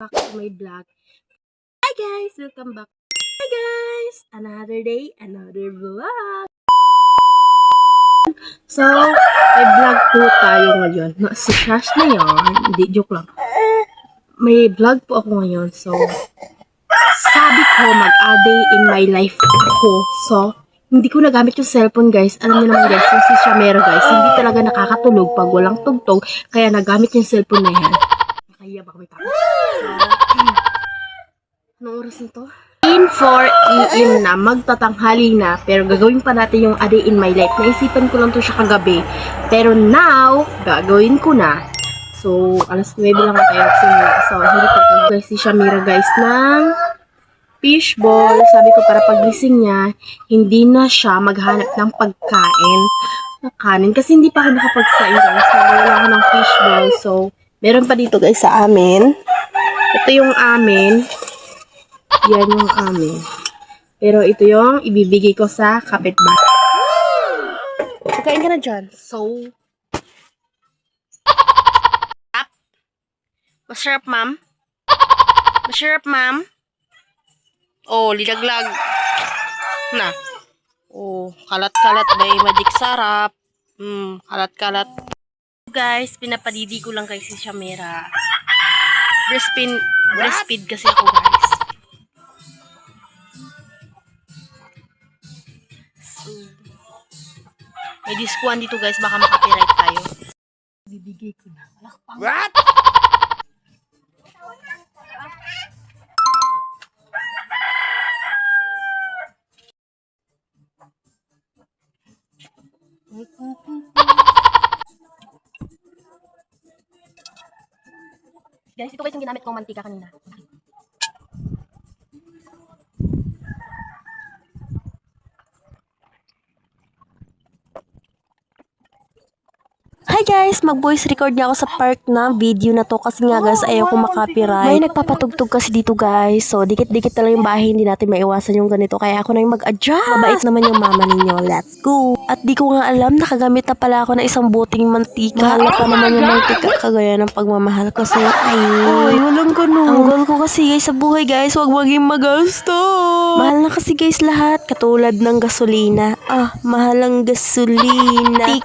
Back to my vlog. Hi guys! Welcome back. Hi guys! Another day, another vlog. So, may vlog po tayo ngayon. Si Shash na yan. Hindi, joke lang. May vlog po ako ngayon. So, sabi ko mag-a day in my life ako. So, hindi ko nagamit yung cellphone guys. Alam niyo naman guys, yung si Shamera guys, hindi talaga nakakatulog pag walang tugtog. Kaya nagamit yung cellphone na yan. Nakaiya ba kami tapos? So, anong oras nito? 4 AM na, magtatanghali na, pero gagawin pa natin yung a day in my life. Naisipan ko lang to siya kagabi, pero now, gagawin ko na. So, alas 9 lang na tayo simula. So, hindi pa po guys si Shamira guys ng fishball. Sabi ko para pagising niya, hindi na siya maghanap ng pagkain na kanin. Kasi hindi pa ako nakapagsain guys. Nagawala ako ng fishball. So, meron pa dito guys sa amin. Ito yung amin. Yan yung amin. Pero ito yung ibibigay ko sa kapitbahay. Kain ka na dyan. So, masarap, ma'am? Masarap, ma'am? Oh, lilaglag. Na. Oh, kalat-kalat ba yung magic sarap? Kalat-kalat. Guys, pinapadidi ko lang kay si Shamera. Breastfeed kasi ako, guys. So, may diskuan dito, guys. Baka makapiright tayo. Bibigay ko na. What? Guys, ito guys yung ginamit kong mantika kanina. Hi guys, mag-voice record niya ako sa park na video na to kasi nga guys ayaw ko makapiright. May nagpapatugtog kasi dito guys. So, dikit-dikit na lang yung bahay, hindi natin maiwasan yung ganito. Kaya ako na yung mag-adjust. Mabait naman yung mama ninyo. Let's go! At di ko nga alam, nakagamit na pala ako ng isang buting mantika. Mahal pa naman yung mantika kagaya ng pagmamahal ko sa'yo. Ay, walang ganun. Ang goal ko kasi guys sa buhay guys, huwag maging magasto. Mahal na kasi guys lahat. Katulad ng gasolina. Mahal ang gasolina.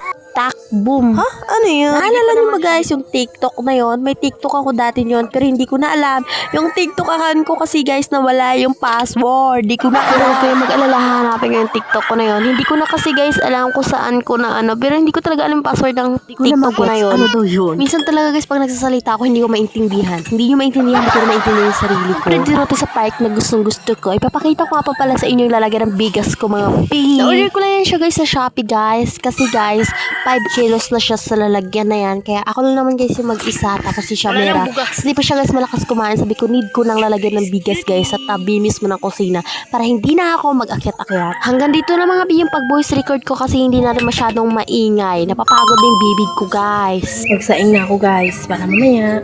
Boom. Ano yun? Naalala niyo ba guys yung TikTok na yon? May TikTok ako dati yon pero hindi ko na alam. Yung TikTok account ko kasi guys nawala yung password. Di ko na alam. Huwag kayo mag-alala, hanapin ko yung TikTok ko na yon. Hindi ko na kasi guys alam kung saan ko na ano. Pero hindi ko talaga alam yung password ng TikTok ko na yon. Ano daw yun? Minsan talaga guys pag nagsasalita ako hindi ko maintindihan. Hindi nyo maintindihan, hindi ko na maintindihan yung sarili ko. Pero dito sa park na gustong gusto ko. Ipapakita ko nga pa pala sa inyo yung lalagyan ng bigas ko mga pig. Na-order ko lang yan siya guys sa Shopee guys. Kasi guys 5 kilos na siya sa lalagyan na yan. Kaya ako lang naman guys yung mag-isa. Tapos si Shamera. Hindi pa siya guys malakas kumain. Sabi ko need ko nang lalagyan ng bigas guys sa tabi mismo ng kusina. Para hindi na ako mag-akyat-akyat. Hanggang dito na mga yung pag-voice record ko kasi hindi na rin masyadong maingay. Napapagod din bibig ko guys. Magsaing na ako guys. Para mamaya.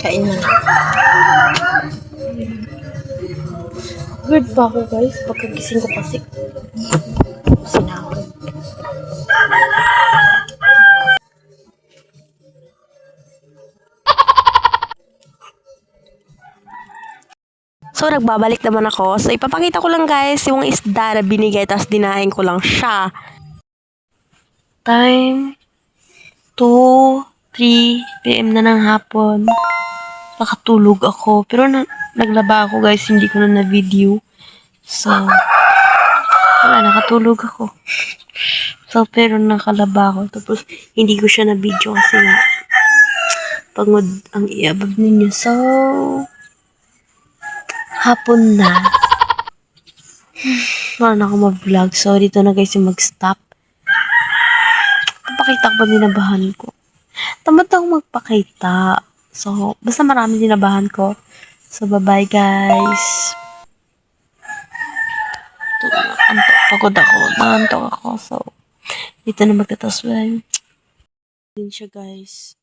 Kain na. Good pa ako guys. Pagkagising ko kasi. Sinahod. So, nagbabalik naman ako. So, ipapakita ko lang guys yung isda na binigay tapos dinahin ko lang siya. Time 2, 3 PM na ng hapon. Nakatulog ako. Pero naglaba ako guys, hindi ko na na-video. So, wala, nakatulog ako. So, pero nakalaba ako. Tapos, hindi ko siya na-video kasi nga pagod ang iabab ninyo. So, hapon na. Wala na ako ma-vlog. So, dito na guys yung mag-stop. Papakita ko ba dinabahan ko? Tamad ako magpakita. So, basta marami dinabahan ko. So, bye-bye guys. Pagod ako. Naantok ako. So, dito na magtatasway. Din siya guys.